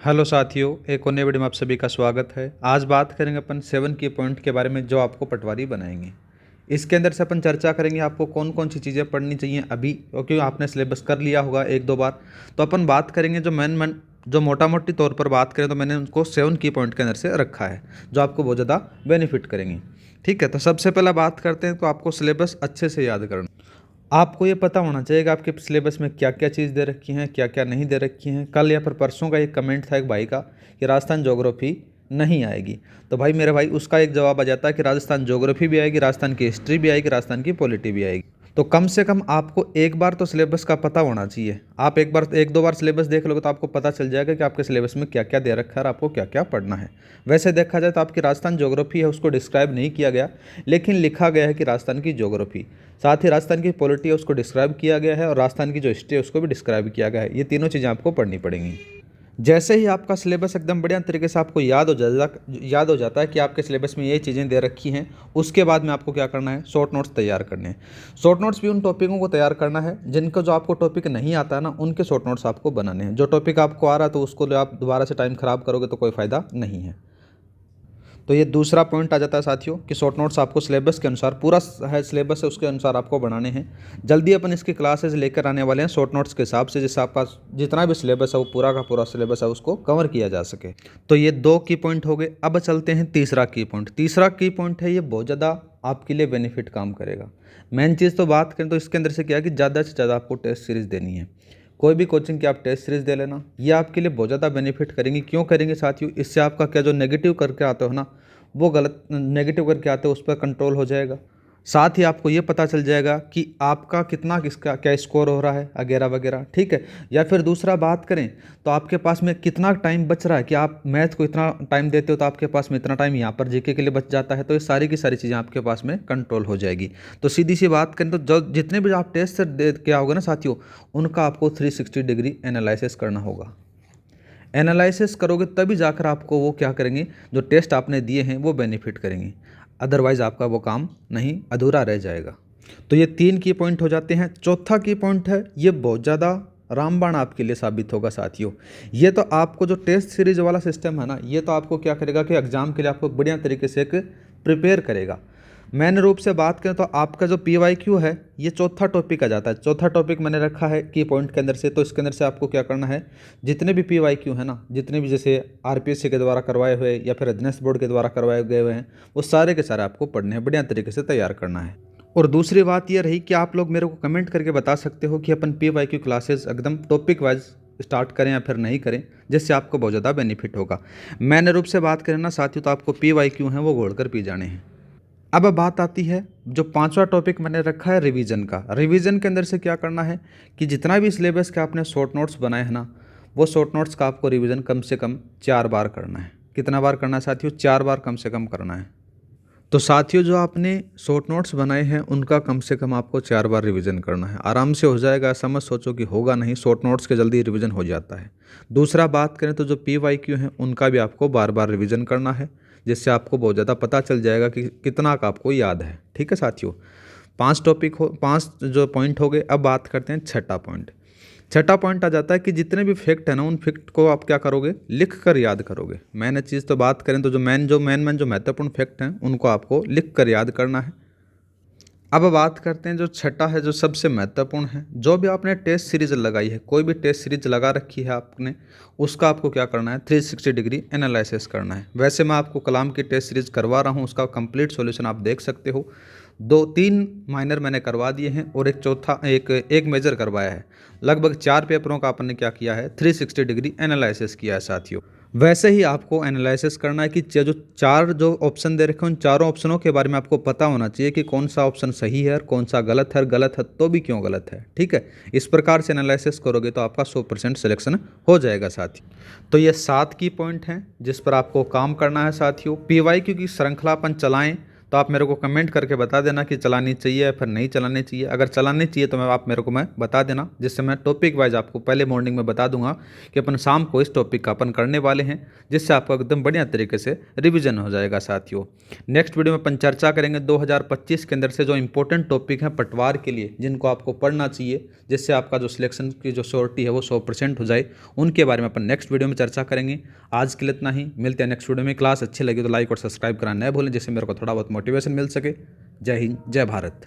Hello साथियों, एक और नए वीडियो में आप सभी का स्वागत है। आज बात करेंगे अपन 7 की पॉइंट के बारे में जो आपको पटवारी बनाएंगे। इसके अंदर से अपन चर्चा करेंगे आपको कौन कौन सी चीज़ें पढ़नी चाहिए अभी, क्योंकि आपने सिलेबस कर लिया होगा एक दो बार। तो अपन बात करेंगे जो मोटा मोटी तौर पर बात करें तो मैंने उनको 7 की पॉइंट के अंदर से रखा है जो आपको बहुत ज़्यादा बेनिफिट करेंगे। ठीक है, तो सबसे पहला बात करते हैं तो आपको सिलेबस अच्छे से याद करना। आपको ये पता होना चाहिए कि आपके सिलेबस में क्या क्या चीज़ दे रखी हैं, क्या क्या नहीं दे रखी हैं। कल या फिर परसों का एक कमेंट था एक भाई का कि राजस्थान ज्योग्राफी नहीं आएगी। तो भाई मेरे भाई उसका एक जवाब आ जाता है कि राजस्थान ज्योग्राफी भी आएगी, राजस्थान की हिस्ट्री भी आएगी, राजस्थान की पॉलिटी भी आएगी। तो कम से कम आपको एक बार तो सिलेबस का पता होना चाहिए। आप एक दो बार सिलेबस देख लोगे तो आपको पता चल जाएगा कि आपके सिलेबस में क्या क्या दे रखा है और आपको क्या क्या पढ़ना है। वैसे देखा जाए तो आपकी राजस्थान ज्योग्राफी है उसको डिस्क्राइब नहीं किया गया, लेकिन लिखा गया है कि राजस्थान की ज्योग्राफी। साथ ही राजस्थान की पॉलिटी है उसको डिस्क्राइब किया गया है और राजस्थान की जो हिस्ट्री है उसको भी डिस्क्राइब किया गया है। ये तीनों चीज़ें आपको पढ़नी पड़ेंगी। जैसे ही आपका सिलेबस एकदम बढ़िया तरीके से आपको याद हो जाता है कि आपके सिलेबस में ये चीज़ें दे रखी हैं, उसके बाद में आपको क्या करना है, शॉर्ट नोट्स तैयार करने हैं। शॉर्ट नोट्स भी उन टॉपिकों को तैयार करना है जिनको जो आपको टॉपिक नहीं आता है ना, उनके शॉर्ट नोट्स आपको बनाने हैं। जो टॉपिक आपको आ रहा है तो उसको आप दोबारा से टाइम ख़राब करोगे तो कोई फ़ायदा नहीं है। तो ये दूसरा पॉइंट आ जाता है साथियों कि शॉर्ट नोट्स आपको सिलेबस के अनुसार पूरा है सिलेबस है उसके अनुसार आपको बनाने हैं। जल्दी अपन इसकी क्लासेस लेकर आने वाले हैं शॉर्ट नोट्स के हिसाब से, जिससे आपका जितना भी सिलेबस है वो पूरा का पूरा सिलेबस है उसको कवर किया जा सके। तो ये 2 की पॉइंट हो गए। अब चलते हैं तीसरा की पॉइंट। तीसरा की पॉइंट है, ये बहुत ज़्यादा आपके लिए बेनिफिट काम करेगा। मेन चीज़ तो बात करें तो इसके अंदर से क्या है कि ज़्यादा से ज़्यादा आपको टेस्ट सीरीज़ देनी है। कोई भी कोचिंग की आप टेस्ट सीरीज़ दे लेना, ये आपके लिए बहुत ज़्यादा बेनिफिट करेंगी। क्यों करेंगे साथियों? इससे आपका क्या जो नेगेटिव करके आते हो ना, वो गलत नेगेटिव करके आते हो उस पर कंट्रोल हो जाएगा। साथ ही आपको ये पता चल जाएगा कि आपका किसका क्या स्कोर हो रहा है वगैरह वगैरह। ठीक है, या फिर दूसरा बात करें तो आपके पास में कितना टाइम बच रहा है कि आप मैथ को इतना टाइम देते हो तो आपके पास में इतना टाइम यहाँ पर जीके के लिए बच जाता है। तो ये सारी की सारी चीज़ें आपके पास में कंट्रोल हो जाएगी। तो सीधी सी बात करें तो जो जितने भी आप टेस्ट दे के आओगे ना साथियों, उनका आपको 360 डिग्री एनालिसिस करना होगा। एनालिसिस करोगे तभी जाकर आपको वो क्या करेंगे, जो टेस्ट आपने दिए हैं वो बेनिफिट करेंगे। अदरवाइज़ आपका वो काम नहीं, अधूरा रह जाएगा। तो ये 3 की पॉइंट हो जाते हैं। चौथा की पॉइंट है, ये बहुत ज़्यादा रामबाण आपके लिए साबित होगा साथियों। ये तो आपको जो टेस्ट सीरीज वाला सिस्टम है ना, ये तो आपको क्या करेगा कि एग्ज़ाम के लिए आपको बढ़िया तरीके से एक प्रिपेयर करेगा। मेन रूप से बात करें तो आपका जो PYQ है ये चौथा टॉपिक आ जाता है। चौथा टॉपिक मैंने रखा है की पॉइंट के अंदर से। तो इसके अंदर से आपको क्या करना है, जितने भी PYQ है ना, जितने भी जैसे RPSC के द्वारा करवाए हुए या फिर अध्ययन बोर्ड के द्वारा करवाए गए हुए हैं, वो सारे के सारे आपको पढ़ने हैं, बढ़िया तरीके से तैयार करना है। और दूसरी बात ये रही कि आप लोग मेरे को कमेंट करके बता सकते हो कि अपन PYQ क्लासेस एकदम टॉपिक वाइज स्टार्ट करें या फिर नहीं करें, जिससे आपको बहुत ज़्यादा बेनिफिट होगा। मैंने रूप से बात करें ना साथियों, तो आपको PYQ हैं वो घोल कर पी जाने हैं। अब बात आती है जो पांचवा टॉपिक मैंने रखा है रिवीजन का। रिवीजन के अंदर से क्या करना है कि जितना भी सिलेबस के आपने शॉर्ट नोट्स बनाए हैं ना, वो शॉर्ट नोट्स का आपको रिवीजन कम से कम 4 बार करना है। कितना बार करना है साथियों? 4 बार कम से कम करना है। तो साथियों जो आपने शॉर्ट नोट्स बनाए हैं उनका कम से कम आपको 4 बार रिवीजन करना है। आराम से हो जाएगा, ऐसा मत सोचो कि होगा नहीं। शॉर्ट नोट्स के जल्दी रिवीजन हो जाता है। दूसरा बात करें तो जो PYQ हैं उनका भी आपको बार बार रिवीजन करना है, जिससे आपको बहुत ज़्यादा पता चल जाएगा कि कितना का आपको याद है। ठीक है साथियों, 5 जो पॉइंट हो गए। अब बात करते हैं छठा पॉइंट। छठा पॉइंट आ जाता है कि जितने भी फैक्ट है ना, उन फैक्ट को आप क्या करोगे, लिख कर याद करोगे। मैंने चीज़ तो बात करें तो जो महत्वपूर्ण फैक्ट हैं उनको आपको लिख कर याद करना है। अब बात करते हैं जो छठा है, जो सबसे महत्वपूर्ण है। जो भी आपने टेस्ट सीरीज लगाई है, कोई भी टेस्ट सीरीज लगा रखी है आपने, उसका आपको क्या करना है, 360 डिग्री एनालिसिस करना है। वैसे मैं आपको कलाम की टेस्ट सीरीज करवा रहा हूँ, उसका कंप्लीट सॉल्यूशन आप देख सकते हो। 2-3 माइनर मैंने करवा दिए हैं और एक मेजर करवाया है। लगभग 4 पेपरों का आपने क्या किया है, 360 डिग्री एनालिसिस किया है साथियों। वैसे ही आपको एनालिसिस करना है कि जो 4 जो ऑप्शन दे रखे हैं उन चारों ऑप्शनों के बारे में आपको पता होना चाहिए कि कौन सा ऑप्शन सही है और कौन सा गलत है, और गलत है तो भी क्यों गलत है। ठीक है, इस प्रकार से एनालिसिस करोगे तो आपका 100% सिलेक्शन हो जाएगा साथियों। तो ये 7 की पॉइंट हैं जिस पर आपको काम करना है साथियों। PYQ की श्रृंखला अपन चलाएं तो आप मेरे को कमेंट करके बता देना कि चलानी चाहिए या फिर नहीं चलानी चाहिए। अगर चलानी चाहिए तो आप मेरे को बता देना, जिससे मैं टॉपिक वाइज आपको पहले मॉर्निंग में बता दूंगा कि अपन शाम को इस टॉपिक का अपन करने वाले हैं, जिससे आपको एकदम बढ़िया तरीके से रिविजन हो जाएगा साथियों। नेक्स्ट वीडियो में अपन चर्चा करेंगे 2025 के अंदर से जो इंपॉर्टेंट टॉपिक हैं पटवार के लिए, जिनको आपको पढ़ना चाहिए, जिससे आपका जो सिलेक्शन की जो श्योरिटी है वो 100% हो जाए, उनके बारे में अपन नेक्स्ट वीडियो में चर्चा करेंगे। आज के लिए इतना ही, मिलते हैं नेक्स्ट वीडियो में। क्लास अच्छी लगी तो लाइक और सब्सक्राइब करना न भूलें, जिससे मेरे को थोड़ा बहुत मोटिवेशन मिल सके। जय हिंद, जय भारत।